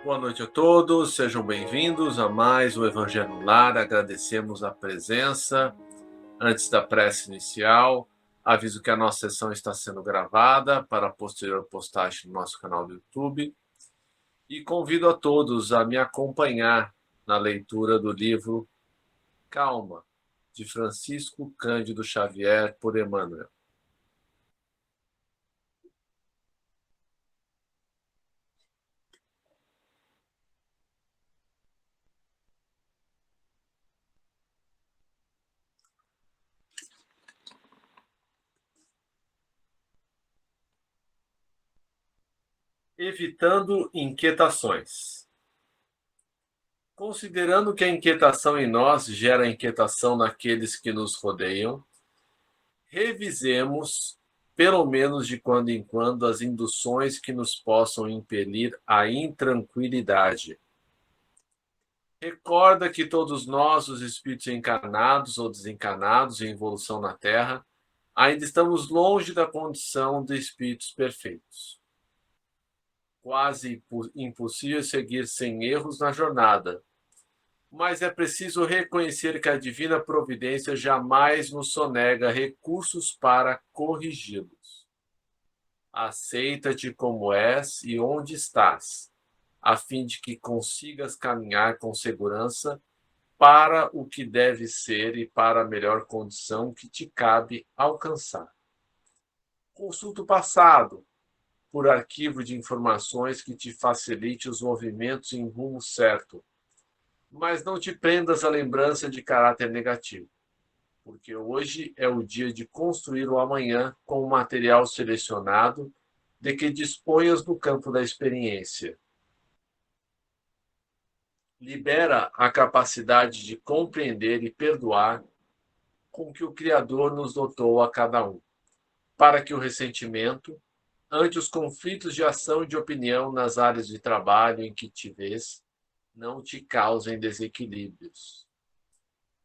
Boa noite a todos, sejam bem-vindos a mais um Evangelho no Lar. Agradecemos a presença. Antes da prece inicial, aviso que a nossa sessão está sendo gravada para posterior postagem no nosso canal do YouTube e convido a todos a me acompanhar na leitura do livro Calma, de Francisco Cândido Xavier, por Emmanuel. Evitando inquietações. Considerando que a inquietação em nós gera inquietação naqueles que nos rodeiam, revisemos, pelo menos de quando em quando, as induções que nos possam impelir à intranquilidade. Recorda que todos nós, os espíritos encarnados ou desencarnados em evolução na Terra, ainda estamos longe da condição de espíritos perfeitos. Quase impossível seguir sem erros na jornada, mas é preciso reconhecer que a divina providência jamais nos sonega recursos para corrigi-los. Aceita-te como és e onde estás, a fim de que consigas caminhar com segurança para o que deve ser e para a melhor condição que te cabe alcançar. Consulta o passado, por arquivo de informações que te facilite os movimentos em rumo certo, mas não te prendas à lembrança de caráter negativo, porque hoje é o dia de construir o amanhã com o material selecionado de que disponhas no campo da experiência. Libera a capacidade de compreender e perdoar com que o Criador nos dotou a cada um, para que o ressentimento, ante os conflitos de ação e de opinião nas áreas de trabalho em que te vês, não te causem desequilíbrios.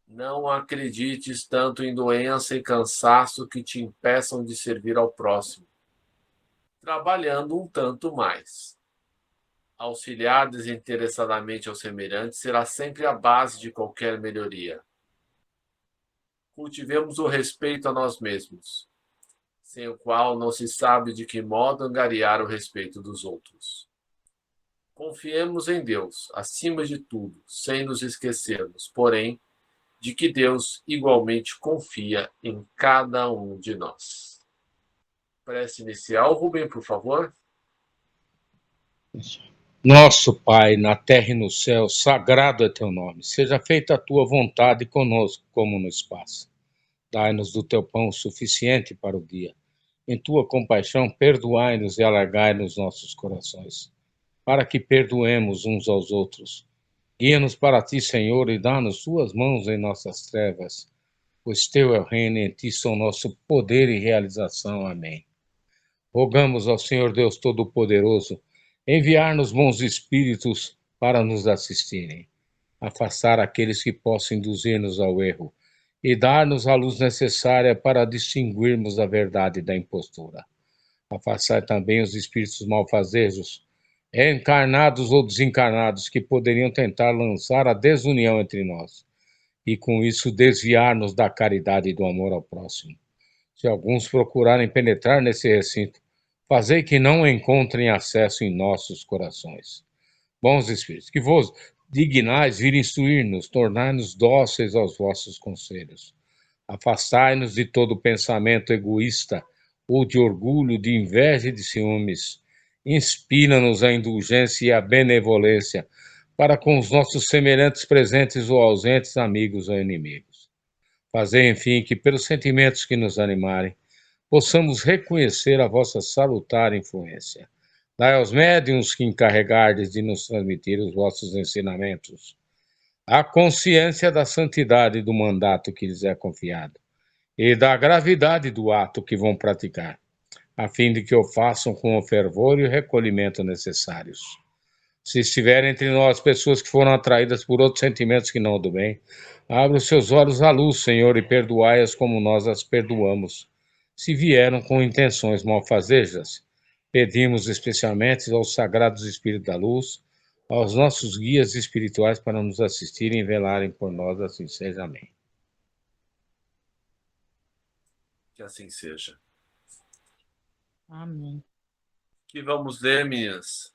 Não acredites tanto em doença e cansaço que te impeçam de servir ao próximo, trabalhando um tanto mais. Auxiliar desinteressadamente ao semelhante será sempre a base de qualquer melhoria. Cultivemos o respeito a nós mesmos, sem o qual não se sabe de que modo angariar o respeito dos outros. Confiemos em Deus, acima de tudo, sem nos esquecermos, porém, de que Deus igualmente confia em cada um de nós. Prece inicial, Rubem, por favor. Nosso Pai, na terra e no céu, sagrado é teu nome. Seja feita a tua vontade conosco, como no espaço. Dai-nos do teu pão suficiente para o dia. Em tua compaixão, perdoai-nos e alargai-nos nossos corações, para que perdoemos uns aos outros. Guia-nos para ti, Senhor, e dá-nos tuas mãos em nossas trevas, pois teu é o reino e em ti são nosso poder e realização. Amém. Rogamos ao Senhor Deus Todo-Poderoso enviar-nos bons espíritos para nos assistirem, afastar aqueles que possam induzir-nos ao erro e dar-nos a luz necessária para distinguirmos a verdade da impostura. Afastar também os espíritos malfazejos, encarnados ou desencarnados, que poderiam tentar lançar a desunião entre nós e, com isso, desviar-nos da caridade e do amor ao próximo. Se alguns procurarem penetrar nesse recinto, fazei que não encontrem acesso em nossos corações. Bons espíritos, que vos dignais vir instruir-nos, tornar-nos dóceis aos vossos conselhos. Afastai-nos de todo pensamento egoísta ou de orgulho, de inveja e de ciúmes. Inspira-nos a indulgência e a benevolência para com os nossos semelhantes presentes ou ausentes, amigos ou inimigos. Fazei, enfim, que pelos sentimentos que nos animarem, possamos reconhecer a vossa salutar influência. Dai aos médiuns que encarregardes de nos transmitir os vossos ensinamentos a consciência da santidade do mandato que lhes é confiado e da gravidade do ato que vão praticar, a fim de que o façam com o fervor e o recolhimento necessários. Se estiver entre nós pessoas que foram atraídas por outros sentimentos que não o do bem, abra os seus olhos à luz, Senhor, e perdoai-as como nós as perdoamos. Se vieram com intenções malfazejas, pedimos especialmente aos sagrados Espíritos da Luz, aos nossos guias espirituais para nos assistirem e velarem por nós, assim seja. Amém. Que assim seja. Amém. Que vamos ler, meninas?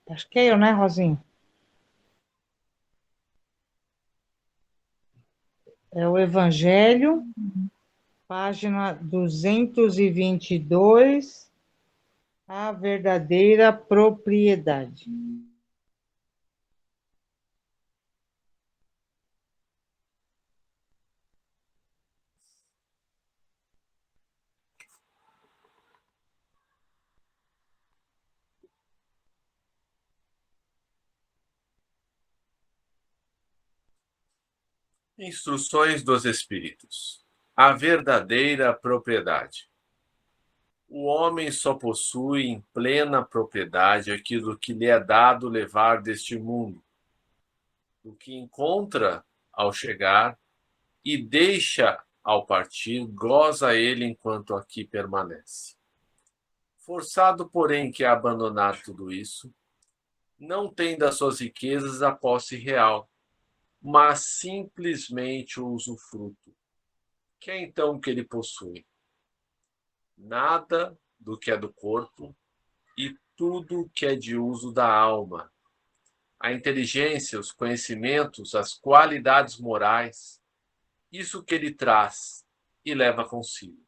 Acho que é eu, né, Rosinho? É o Evangelho, página 222, a verdadeira propriedade. Instruções dos Espíritos. A verdadeira propriedade. O homem só possui em plena propriedade aquilo que lhe é dado levar deste mundo, o que encontra ao chegar e deixa ao partir, goza ele enquanto aqui permanece. Forçado, porém, que a abandonar tudo isso, não tem das suas riquezas a posse real, mas simplesmente o usufruto. Que é então que ele possui? Nada do que é do corpo e tudo que é de uso da alma. A inteligência, os conhecimentos, as qualidades morais, isso que ele traz e leva consigo,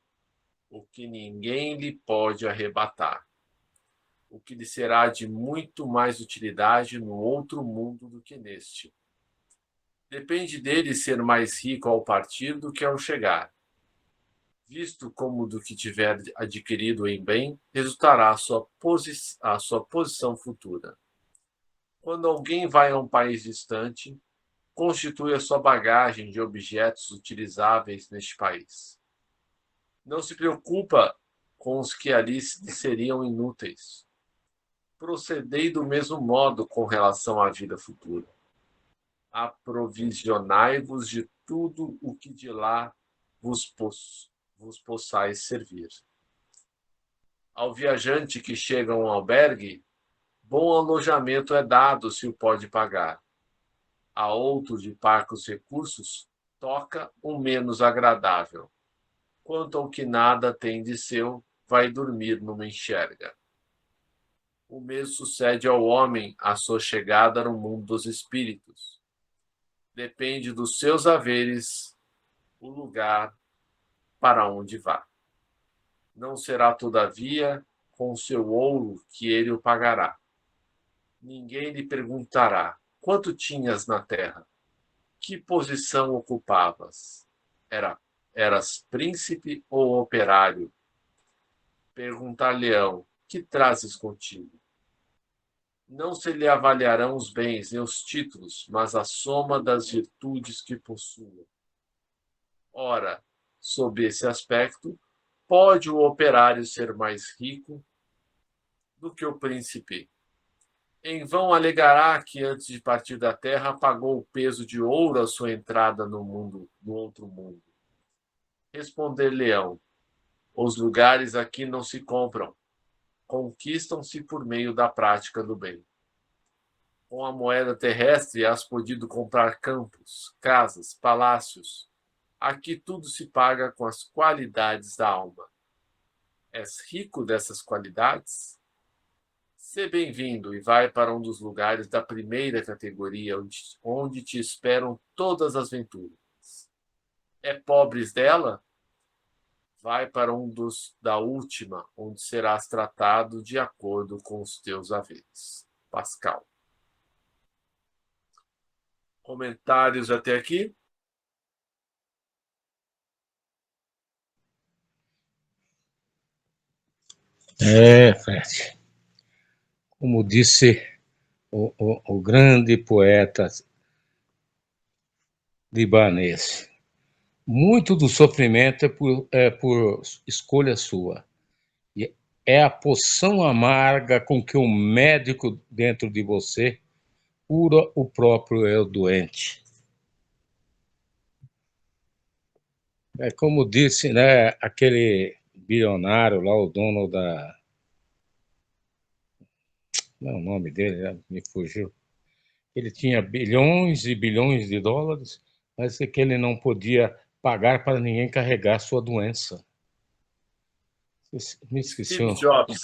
o que ninguém lhe pode arrebatar, o que lhe será de muito mais utilidade no outro mundo do que neste. Depende dele ser mais rico ao partir do que ao chegar. Visto como do que tiver adquirido em bem, resultará a sua posição futura. Quando alguém vai a um país distante, constitui a sua bagagem de objetos utilizáveis neste país. Não se preocupa com os que ali seriam inúteis. Procedei do mesmo modo com relação à vida futura. Aprovisionai-vos de tudo o que de lá vos possais servir. Ao viajante que chega a um albergue, bom alojamento é dado se o pode pagar. A outro de parcos recursos, toca o menos agradável. Quanto ao que nada tem de seu, vai dormir numa enxerga. O mesmo sucede ao homem à sua chegada no mundo dos espíritos. Depende dos seus haveres o lugar para onde vá. Não será, todavia, com o seu ouro que ele o pagará. Ninguém lhe perguntará: quanto tinhas na terra? Que posição ocupavas? Eras príncipe ou operário? Perguntar-lhe-ão: que trazes contigo? Não se lhe avaliarão os bens nem os títulos, mas a soma das virtudes que possua. Ora, sob esse aspecto, pode o operário ser mais rico do que o príncipe. Em vão alegará que antes de partir da terra pagou o peso de ouro à sua entrada no mundo, no outro mundo. Responder-lhe-ão: os lugares aqui não se compram, conquistam-se por meio da prática do bem. Com a moeda terrestre has podido comprar campos, casas, palácios. Aqui tudo se paga com as qualidades da alma. És rico dessas qualidades? Sê bem-vindo e vai para um dos lugares da primeira categoria, onde te esperam todas as venturas. É pobres dela? Vai para um dos da última, onde serás tratado de acordo com os teus haveres. Pascal. Comentários até aqui? Fred. Como disse o grande poeta libanês, muito do sofrimento é por escolha sua. E é a poção amarga com que o médico dentro de você cura o próprio eu doente. É como disse, né, aquele bilionário lá, o dono da... Não é o nome dele, já me fugiu. Ele tinha bilhões e bilhões de dólares, mas é que ele não podia pagar para ninguém carregar sua doença. Me esqueci. Steve Jobs.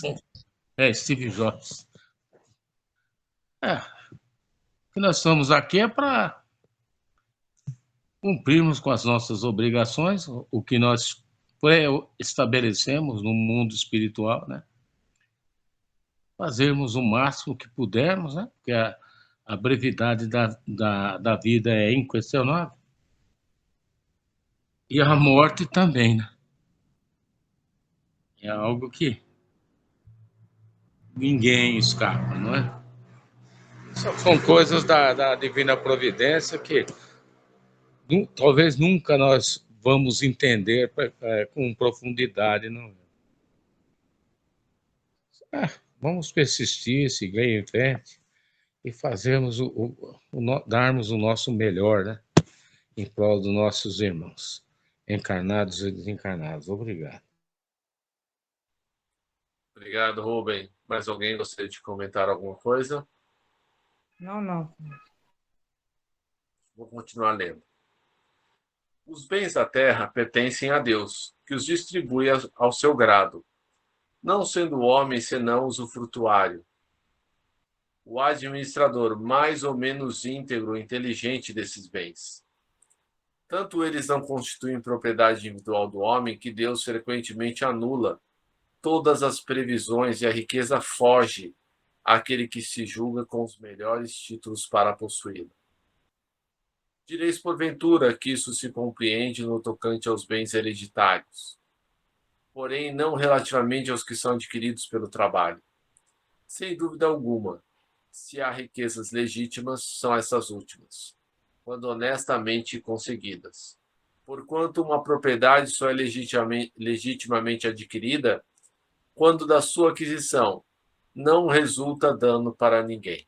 Steve Jobs. O que nós estamos aqui é para cumprirmos com as nossas obrigações, o que nós estabelecemos no mundo espiritual, né? Fazermos o máximo que pudermos, né? Porque a brevidade da vida é inquestionável. E a morte também, né? É algo que ninguém escapa, não é? São coisas da divina providência que talvez nunca nós vamos entender com profundidade, não é? Vamos persistir, seguir em frente e fazermos darmos o nosso melhor, né? Em prol dos nossos irmãos, encarnados e desencarnados. Obrigado. Obrigado, Rubem. Mais alguém gostaria de comentar alguma coisa? Não. Vou continuar lendo. Os bens da terra pertencem a Deus, que os distribui ao seu grado, não sendo o homem senão usufrutuário. O administrador mais ou menos íntegro e inteligente desses bens. Tanto eles não constituem propriedade individual do homem que Deus frequentemente anula todas as previsões e a riqueza foge àquele que se julga com os melhores títulos para possuí-la. Direis, porventura, que isso se compreende no tocante aos bens hereditários, porém não relativamente aos que são adquiridos pelo trabalho. Sem dúvida alguma, se há riquezas legítimas, são essas últimas, quando honestamente conseguidas. Porquanto uma propriedade só é legitimamente adquirida quando da sua aquisição não resulta dano para ninguém.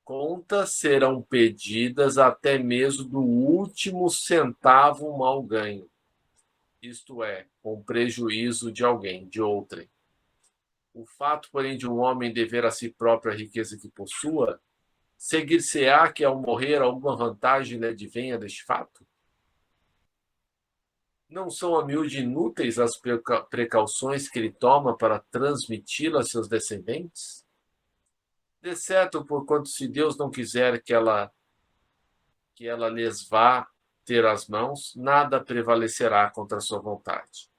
Contas serão pedidas até mesmo do último centavo mal ganho, isto é, com prejuízo de alguém, de outrem. O fato, porém, de um homem dever a si próprio a riqueza que possua, seguir-se-á que ao morrer alguma vantagem lhe advenha deste fato? Não são a miúde inúteis as precauções que ele toma para transmiti-la a seus descendentes? De certo, porquanto se Deus não quiser que ela lhes vá ter as mãos, nada prevalecerá contra a sua vontade.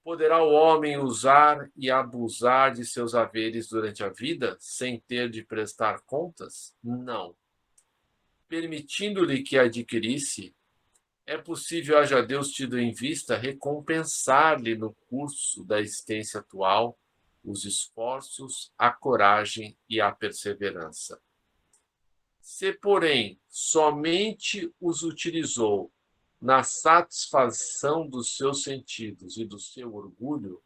Poderá o homem usar e abusar de seus haveres durante a vida, sem ter de prestar contas? Não. Permitindo-lhe que adquirisse, é possível, haja Deus tido em vista, recompensar-lhe no curso da existência atual os esforços, a coragem e a perseverança. Se, porém, somente os utilizou na satisfação dos seus sentidos e do seu orgulho,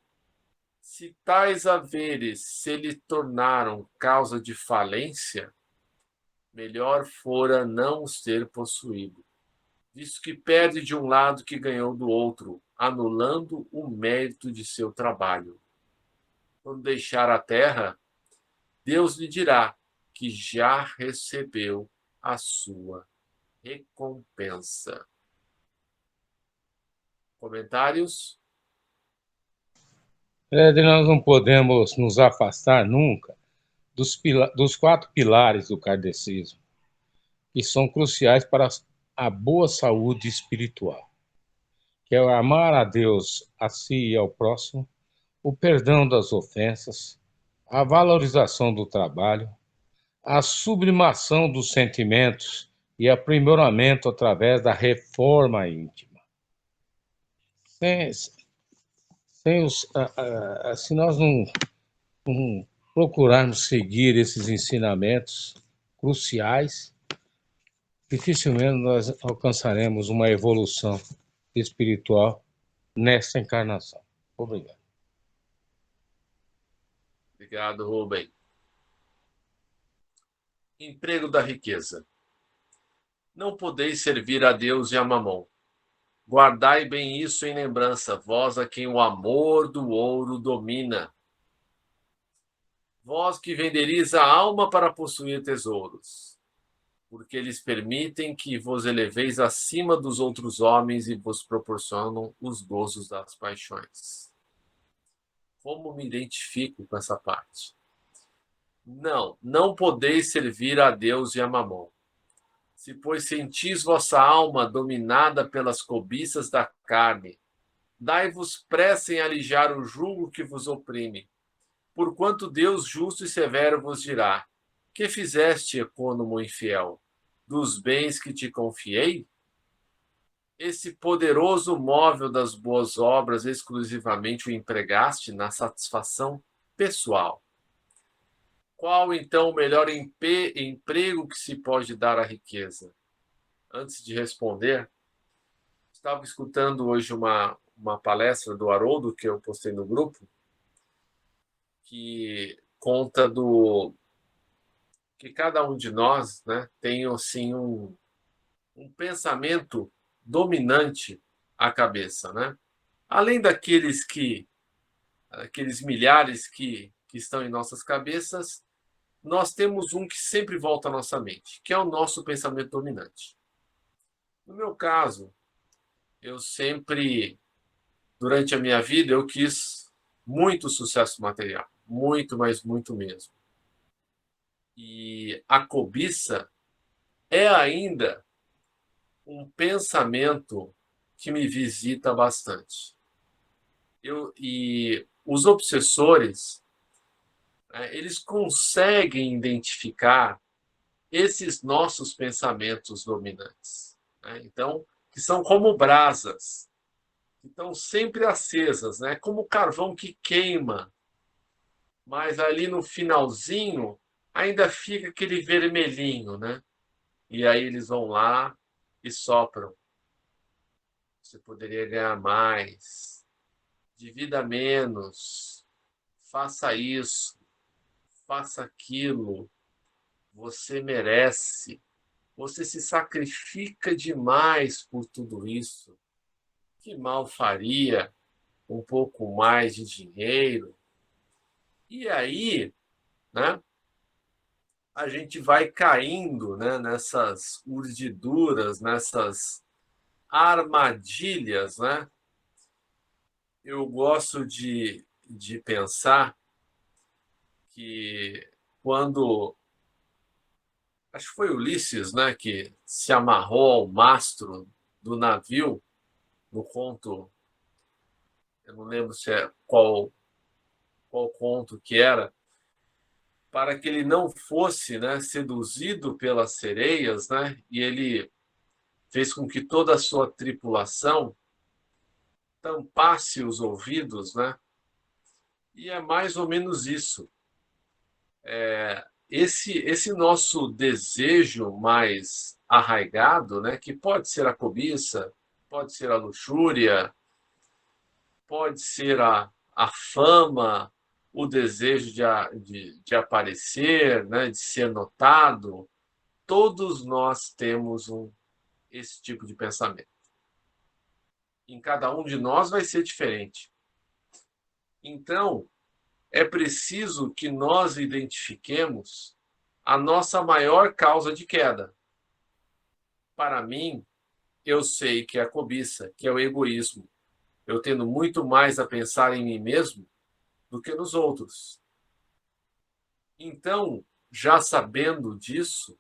se tais haveres se lhe tornaram causa de falência, melhor fora não os ter possuído, visto que perde de um lado que ganhou do outro, anulando o mérito de seu trabalho. Quando deixar a terra, Deus lhe dirá que já recebeu a sua recompensa. Comentários? Nós não podemos nos afastar nunca dos 4 pilares do kardecismo, que são cruciais para a boa saúde espiritual, que é o amar a Deus, a si e ao próximo, o perdão das ofensas, a valorização do trabalho, a sublimação dos sentimentos e aprimoramento através da reforma íntima. Se nós não procurarmos seguir esses ensinamentos cruciais, dificilmente nós alcançaremos uma evolução espiritual nesta encarnação. Obrigado. Obrigado, Rubem. Emprego da riqueza. Não podeis servir a Deus e a Mamon. Guardai bem isso em lembrança, vós a quem o amor do ouro domina. Vós que venderis a alma para possuir tesouros, porque eles permitem que vos eleveis acima dos outros homens e vos proporcionam os gozos das paixões. Como me identifico com essa parte? Não podeis servir a Deus e a Mamon. Se, pois, sentis vossa alma dominada pelas cobiças da carne, dai-vos pressa em alijar o jugo que vos oprime. Porquanto Deus justo e severo vos dirá: que fizeste, ecônomo infiel? Dos bens que te confiei? Esse poderoso móvel das boas obras exclusivamente o empregaste na satisfação pessoal. Qual, então, o melhor emprego que se pode dar à riqueza? Antes de responder, estava escutando hoje uma palestra do Haroldo, que eu postei no grupo, que conta que cada um de nós, né, tem assim, um pensamento dominante à cabeça, né? Além aqueles milhares que estão em nossas cabeças, nós temos um que sempre volta à nossa mente, que é o nosso pensamento dominante. No meu caso, eu sempre, durante a minha vida, eu quis muito sucesso material, muito, mas muito mesmo. E a cobiça é ainda um pensamento que me visita bastante. E os obsessores, eles conseguem identificar esses nossos pensamentos dominantes. Então, que são como brasas, que estão sempre acesas, como carvão que queima, mas ali no finalzinho ainda fica aquele vermelhinho, E aí eles vão lá e sopram. Você poderia ganhar mais, divida menos, faça isso, faça aquilo, você merece, você se sacrifica demais por tudo isso. Que mal faria um pouco mais de dinheiro? E aí, a gente vai caindo, nessas urdiduras, nessas armadilhas, Eu gosto de pensar que quando, acho que foi Ulisses, que se amarrou ao mastro do navio, no conto, eu não lembro se é qual conto que era, para que ele não fosse, seduzido pelas sereias, e ele fez com que toda a sua tripulação tampasse os ouvidos, E é mais ou menos isso. Esse nosso desejo mais arraigado, que pode ser a cobiça, pode ser a luxúria, pode ser a fama, o desejo de aparecer, de ser notado, todos nós temos esse tipo de pensamento. Em cada um de nós vai ser diferente. Então, é preciso que nós identifiquemos a nossa maior causa de queda. Para mim, eu sei que é a cobiça, que é o egoísmo. Eu tendo muito mais a pensar em mim mesmo do que nos outros. Então, já sabendo disso,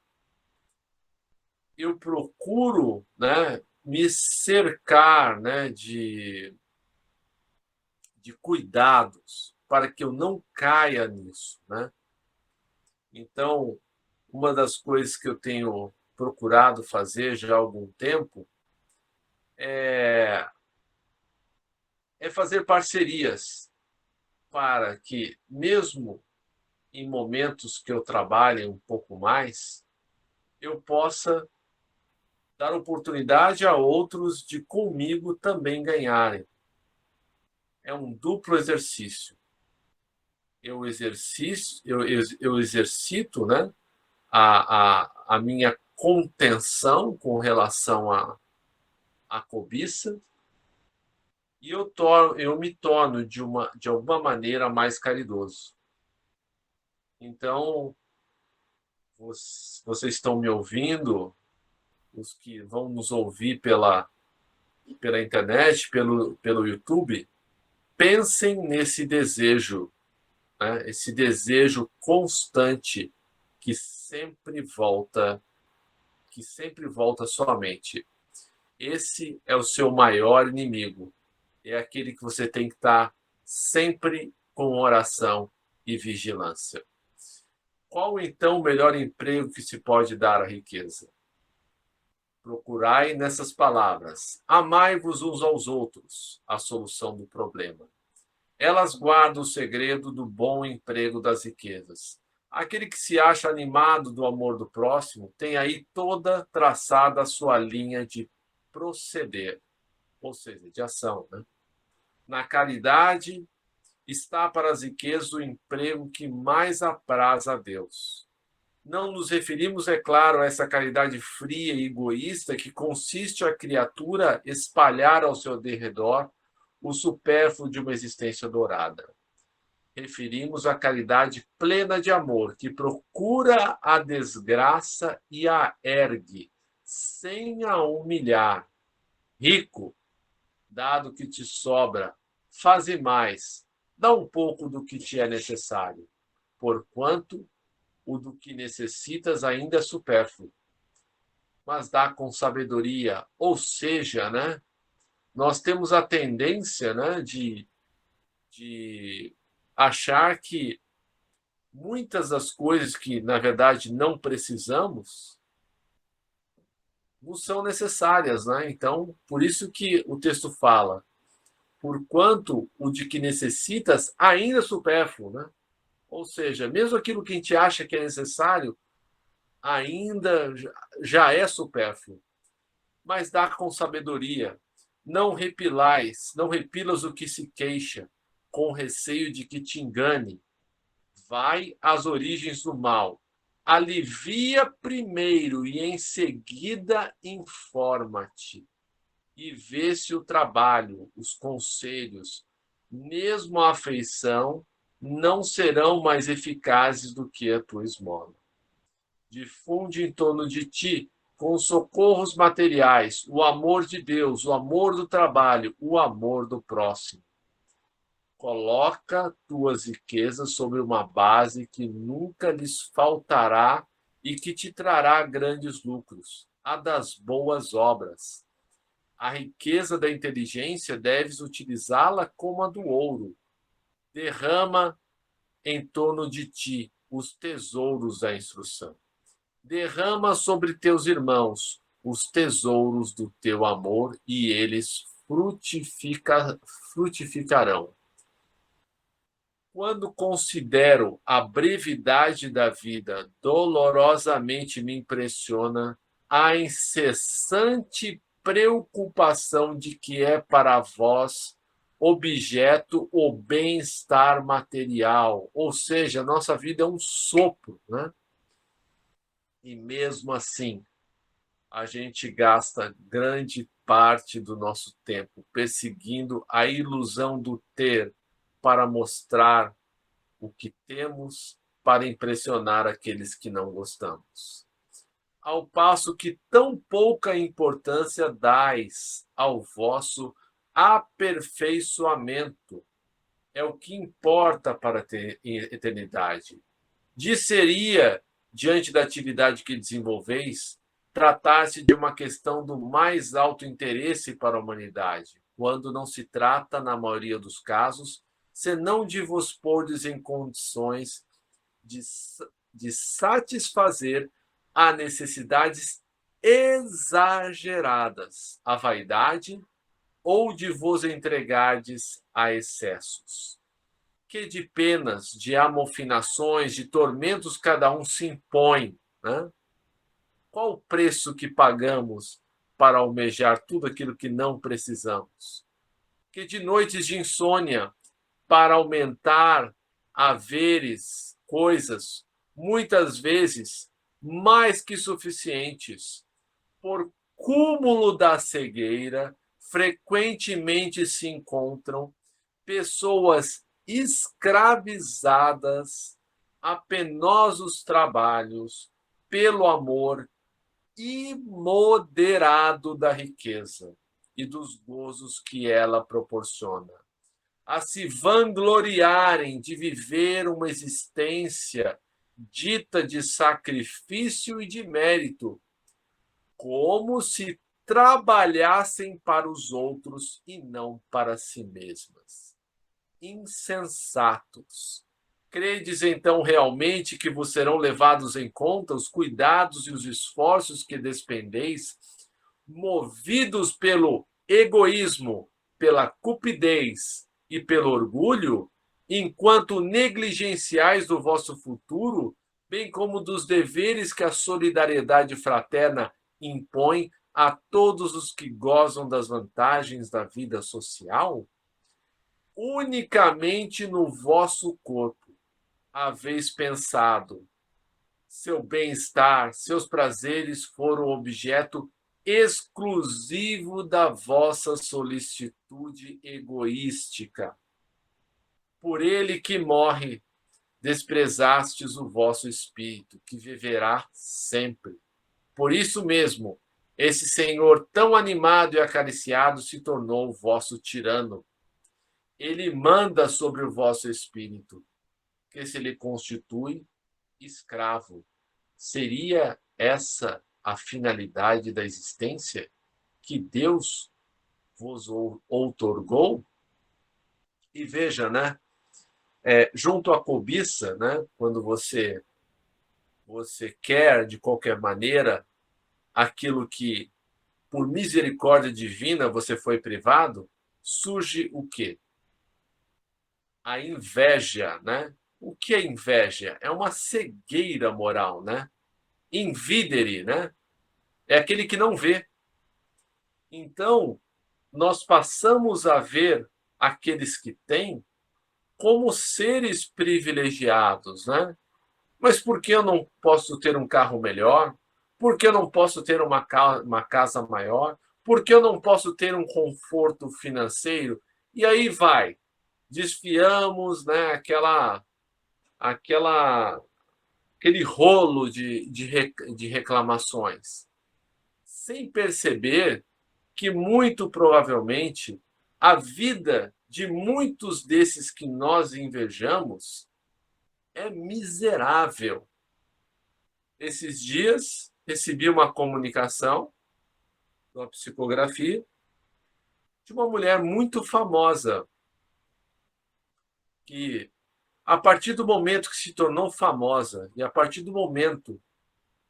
eu procuro, me cercar, de cuidados para que eu não caia nisso, Então, uma das coisas que eu tenho procurado fazer já há algum tempo é fazer parcerias para que, mesmo em momentos que eu trabalhe um pouco mais, eu possa dar oportunidade a outros de comigo também ganharem. É um duplo exercício. Eu exercito, a minha contenção com relação a cobiça, e eu me torno de alguma maneira mais caridoso. Então, vocês estão me ouvindo, os que vão nos ouvir pela internet, pelo YouTube, pensem nesse desejo, né? Esse desejo constante que sempre volta à sua mente. Esse é o seu maior inimigo. É aquele que você tem que estar sempre com oração e vigilância. Qual, então, o melhor emprego que se pode dar à riqueza? Procurai nessas palavras: amai-vos uns aos outros, a solução do problema. Elas guardam o segredo do bom emprego das riquezas. Aquele que se acha animado do amor do próximo tem aí toda traçada a sua linha de proceder, ou seja, de ação, né? Na caridade está para as riquezas o emprego que mais apraz a Deus. Não nos referimos, é claro, a essa caridade fria e egoísta que consiste a criatura espalhar ao seu derredor o supérfluo de uma existência dourada. Referimos à caridade plena de amor, que procura a desgraça e a ergue, sem a humilhar. Rico, dado que te sobra, faze mais, dá um pouco do que te é necessário, porquanto o do que necessitas ainda é supérfluo. Mas dá com sabedoria, ou seja, né, nós temos a tendência, né, de achar que muitas das coisas que, na verdade, não precisamos, não são necessárias, né? Então, por isso que o texto fala, porquanto o de que necessitas ainda é supérfluo, né? Ou seja, mesmo aquilo que a gente acha que é necessário, ainda já é supérfluo. Mas dá com sabedoria. Não repilas o que se queixa, com receio de que te engane. Vai às origens do mal. Alivia primeiro e em seguida informa-te. E vê se o trabalho, os conselhos, mesmo a afeição, não serão mais eficazes do que a tua esmola. Difunde em torno de ti, com socorros materiais, o amor de Deus, o amor do trabalho, o amor do próximo. Coloca tuas riquezas sobre uma base que nunca lhes faltará e que te trará grandes lucros, a das boas obras. A riqueza da inteligência deves utilizá-la como a do ouro. Derrama em torno de ti os tesouros da instrução. Derrama sobre teus irmãos os tesouros do teu amor e eles frutificarão. Quando considero a brevidade da vida, dolorosamente me impressiona a incessante preocupação de que é para vós objeto o bem-estar material, ou seja, a nossa vida é um sopro, né? E mesmo assim, a gente gasta grande parte do nosso tempo perseguindo a ilusão do ter para mostrar o que temos, para impressionar aqueles que não gostamos. Ao passo que tão pouca importância dais ao vosso aperfeiçoamento, é o que importa para a eternidade. Seria, diante da atividade que desenvolveis, tratar-se de uma questão do mais alto interesse para a humanidade, quando não se trata, na maioria dos casos, senão de vos pordes em condições de satisfazer a necessidades exageradas, a vaidade, ou de vos entregardes a excessos. Que de penas, de amofinações, de tormentos cada um se impõe, né? Qual o preço que pagamos para almejar tudo aquilo que não precisamos? Que de noites de insônia para aumentar haveres, coisas, muitas vezes mais que suficientes, por cúmulo da cegueira, frequentemente se encontram pessoas escravizadas a penosos trabalhos pelo amor imoderado da riqueza e dos gozos que ela proporciona, a se vangloriarem de viver uma existência dita de sacrifício e de mérito, como se trabalhassem para os outros e não para si mesmas. Insensatos! Credes então realmente que vos serão levados em conta os cuidados e os esforços que despendeis, movidos pelo egoísmo, pela cupidez e pelo orgulho, enquanto negligenciais do vosso futuro, bem como dos deveres que a solidariedade fraterna impõe a todos os que gozam das vantagens da vida social? Unicamente no vosso corpo haveis pensado. Seu bem-estar, seus prazeres foram objeto exclusivo da vossa solicitude egoística. Por ele que morre, desprezastes o vosso espírito, que viverá sempre. Por isso mesmo, esse Senhor tão animado e acariciado se tornou o vosso tirano. Ele manda sobre o vosso espírito, que se lhe constitui escravo. Seria essa a finalidade da existência que Deus vos outorgou? E veja, né? Junto à cobiça, né? Quando você quer de qualquer maneira aquilo que por misericórdia divina você foi privado, surge o quê? A inveja, né? O que é inveja? É uma cegueira moral, né? Invidere, né? É aquele que não vê. Então, nós passamos a ver aqueles que têm como seres privilegiados, né? Mas por que eu não posso ter um carro melhor? Por que eu não posso ter uma casa maior? Por que eu não posso ter um conforto financeiro? E aí vai. Desfiamos, né, aquele rolo de reclamações, sem perceber que, muito provavelmente, a vida de muitos desses que nós invejamos é miserável. Esses dias, recebi uma comunicação, uma psicografia, de uma mulher muito famosa, que, a partir do momento que se tornou famosa e a partir do momento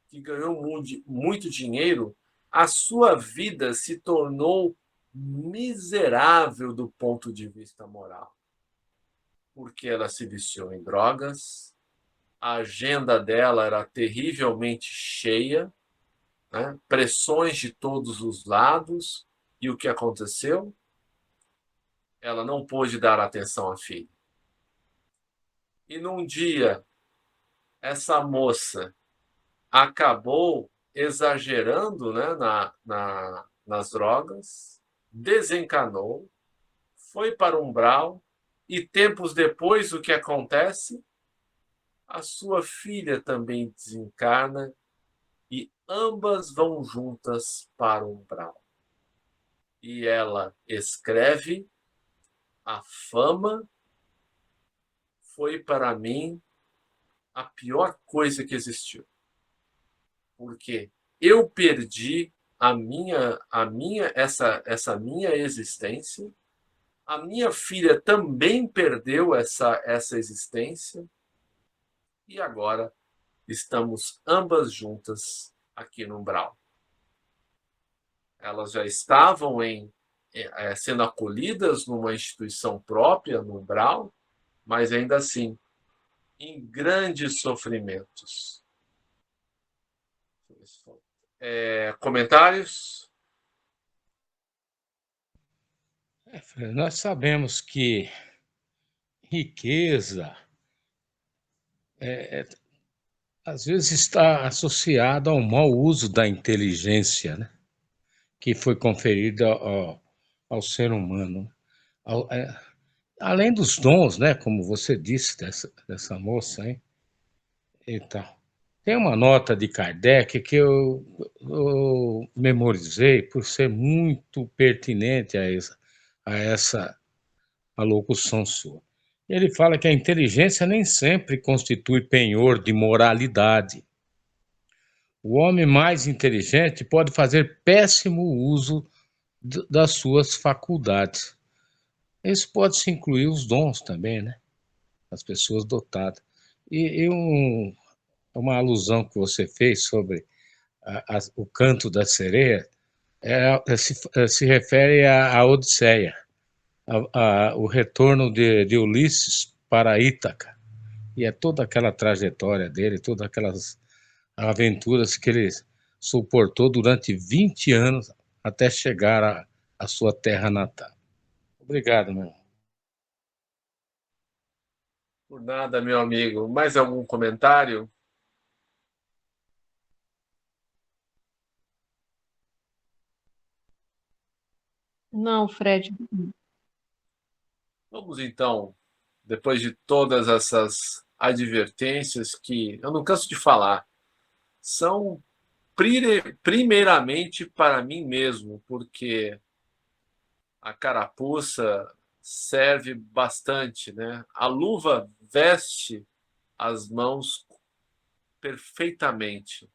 que ganhou muito dinheiro, a sua vida se tornou miserável do ponto de vista moral. Porque ela se viciou em drogas, a agenda dela era terrivelmente cheia, né? Pressões de todos os lados, e o que aconteceu? Ela não pôde dar atenção à filha. E num dia, essa moça acabou exagerando, né, nas drogas, desencanou, foi para o umbral, e tempos depois o que acontece? A sua filha também desencarna e ambas vão juntas para o umbral. E ela escreve: a fama foi para mim a pior coisa que existiu. Porque eu perdi essa minha existência, a minha filha também perdeu essa existência, e agora estamos ambas juntas aqui no umbral. Elas já estavam sendo acolhidas numa instituição própria, no umbral, mas ainda assim, em grandes sofrimentos. Comentários? Nós sabemos que riqueza às vezes está associada ao mau uso da inteligência, né? que foi conferida ao ser humano. Além dos dons, né, como você disse, dessa moça, hein? Então, tem uma nota de Kardec que eu memorizei por ser muito pertinente a essa alocução sua. Ele fala que a inteligência nem sempre constitui penhor de moralidade. O homem mais inteligente pode fazer péssimo uso das suas faculdades. Isso pode-se incluir os dons também, né? As pessoas dotadas. E uma alusão que você fez sobre o canto da sereia se refere à Odisseia, o retorno de Ulisses para Ítaca. E é toda aquela trajetória dele, todas aquelas aventuras que ele suportou durante 20 anos até chegar à sua terra natal. Obrigado, meu irmão. Por nada, meu amigo. Mais algum comentário? Não, Fred. Vamos então, depois de todas essas advertências que eu não canso de falar, são primeiramente para mim mesmo, porque a carapuça serve bastante, né? A luva veste as mãos perfeitamente.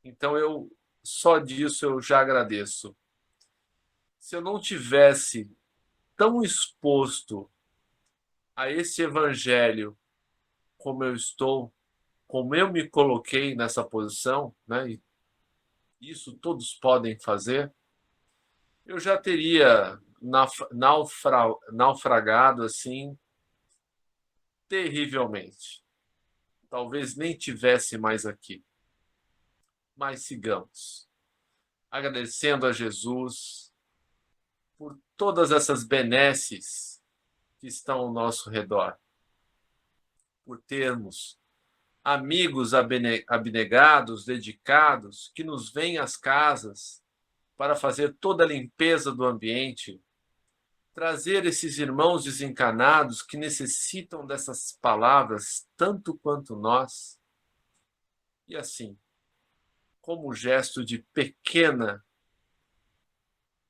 Então eu só disso eu já agradeço. Se eu não tivesse tão exposto a esse evangelho como eu estou, como eu me coloquei nessa posição, né? E isso todos podem fazer. Eu já teria naufragado assim terrivelmente. Talvez nem tivesse mais aqui. Mas sigamos, agradecendo a Jesus por todas essas benesses que estão ao nosso redor, por termos amigos abnegados, dedicados, que nos vêm às casas para fazer toda a limpeza do ambiente, trazer esses irmãos desencanados que necessitam dessas palavras tanto quanto nós. E assim, como gesto de pequena,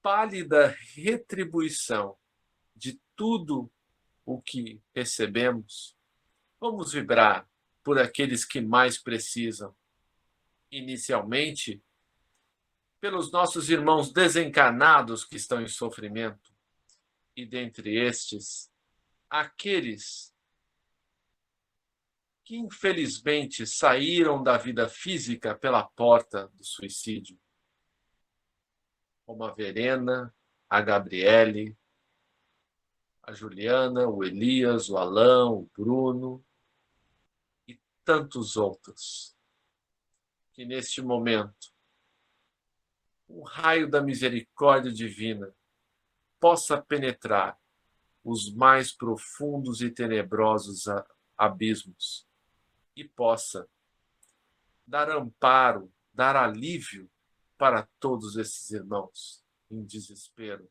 pálida retribuição de tudo o que recebemos, vamos vibrar por aqueles que mais precisam. Inicialmente, pelos nossos irmãos desencanados que estão em sofrimento, e dentre estes, aqueles que infelizmente saíram da vida física pela porta do suicídio, como a Verena, a Gabriele, a Juliana, o Elias, o Alain, o Bruno e tantos outros, que neste momento o raio da misericórdia divina possa penetrar os mais profundos e tenebrosos abismos e possa dar amparo, dar alívio para todos esses irmãos em desespero,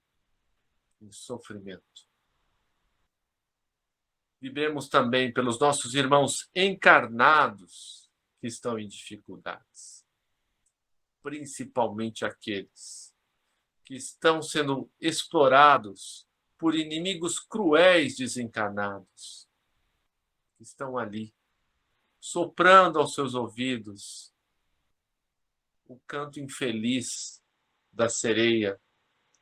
em sofrimento. Vivemos também pelos nossos irmãos encarnados que estão em dificuldades, principalmente aqueles que estão sendo explorados por inimigos cruéis desencarnados, que estão ali, soprando aos seus ouvidos o canto infeliz da sereia,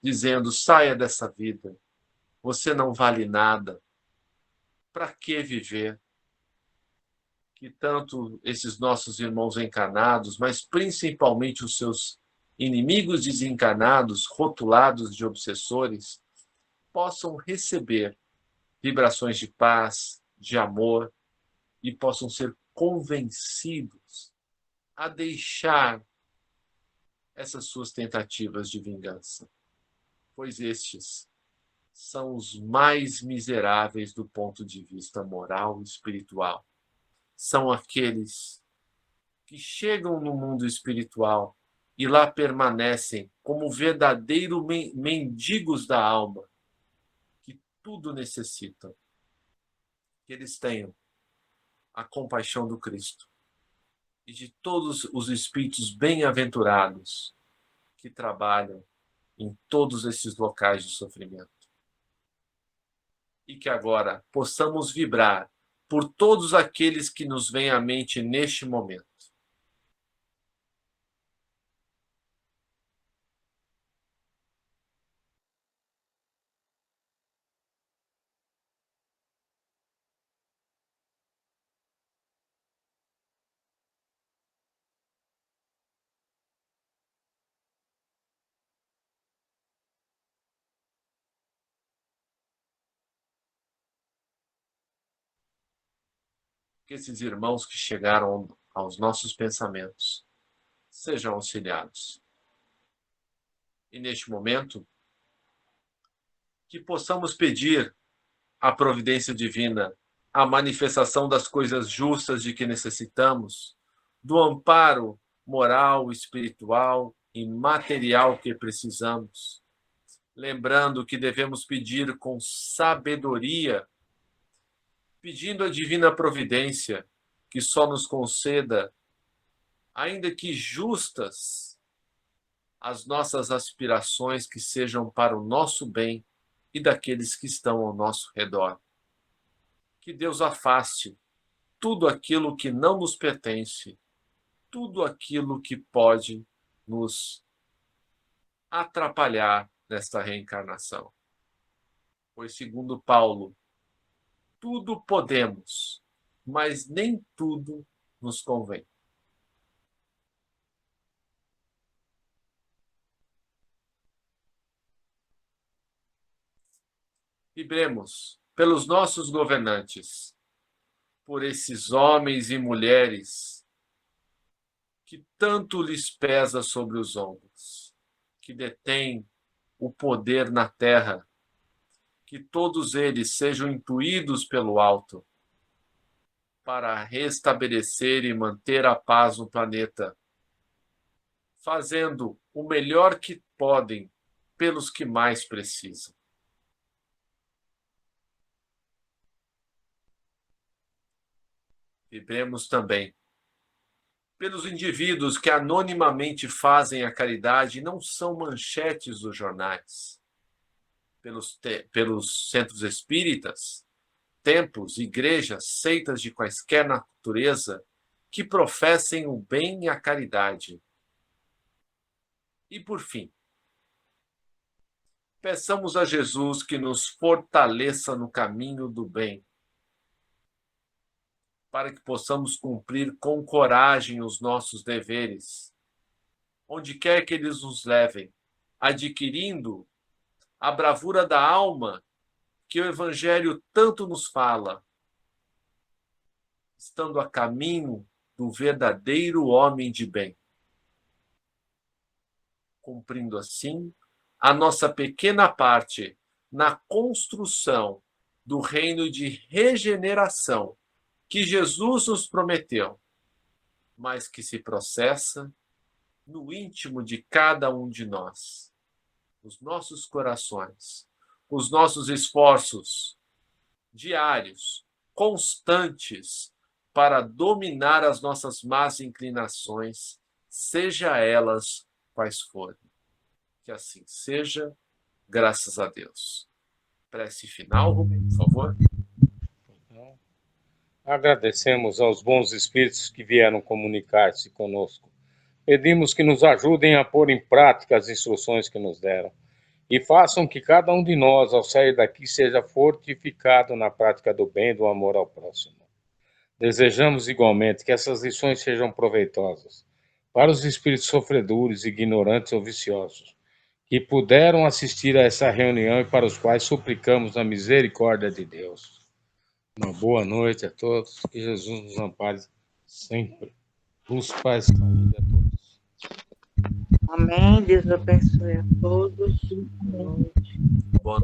dizendo: saia dessa vida, você não vale nada, para que viver? Que tanto esses nossos irmãos encarnados, mas principalmente os seus inimigos desencarnados, rotulados de obsessores, possam receber vibrações de paz, de amor, e possam ser convencidos a deixar essas suas tentativas de vingança, pois estes são os mais miseráveis do ponto de vista moral e espiritual. São aqueles que chegam no mundo espiritual e lá permanecem como verdadeiros mendigos da alma, que tudo necessitam. Que eles tenham a compaixão do Cristo e de todos os espíritos bem-aventurados que trabalham em todos esses locais de sofrimento. E que agora possamos vibrar por todos aqueles que nos vêm à mente neste momento. Que esses irmãos que chegaram aos nossos pensamentos sejam auxiliados. E neste momento, que possamos pedir à providência divina a manifestação das coisas justas de que necessitamos, do amparo moral, espiritual e material que precisamos. Lembrando que devemos pedir com sabedoria, pedindo à divina providência que só nos conceda, ainda que justas, as nossas aspirações que sejam para o nosso bem e daqueles que estão ao nosso redor. Que Deus afaste tudo aquilo que não nos pertence, tudo aquilo que pode nos atrapalhar nesta reencarnação. Pois, segundo Paulo, tudo podemos, mas nem tudo nos convém. Vibremos pelos nossos governantes, por esses homens e mulheres que tanto lhes pesa sobre os ombros, que detêm o poder na terra, que todos eles sejam intuídos pelo alto para restabelecer e manter a paz no planeta, fazendo o melhor que podem pelos que mais precisam. Vibremos também pelos indivíduos que anonimamente fazem a caridade e não são manchetes dos jornais, pelos centros espíritas, templos, igrejas, seitas de quaisquer natureza que professem o bem e a caridade. E, por fim, peçamos a Jesus que nos fortaleça no caminho do bem, para que possamos cumprir com coragem os nossos deveres, onde quer que eles nos levem, adquirindo a bravura da alma que o Evangelho tanto nos fala, estando a caminho do verdadeiro homem de bem, cumprindo assim a nossa pequena parte na construção do reino de regeneração que Jesus nos prometeu, mas que se processa no íntimo de cada um de nós, nos nossos corações, os nossos esforços diários, constantes, para dominar as nossas más inclinações, seja elas quais forem. Que assim seja, graças a Deus. Prece final, Rubem, por favor. Agradecemos aos bons espíritos que vieram comunicar-se conosco. Pedimos que nos ajudem a pôr em prática as instruções que nos deram e façam que cada um de nós, ao sair daqui, seja fortificado na prática do bem e do amor ao próximo. Desejamos igualmente que essas lições sejam proveitosas para os espíritos sofredores, ignorantes ou viciosos, que puderam assistir a essa reunião e para os quais suplicamos a misericórdia de Deus. Uma boa noite a todos, que Jesus nos ampare sempre. Luz, paz, saúde a todos. Amém. Deus abençoe a todos. Boa noite. Boa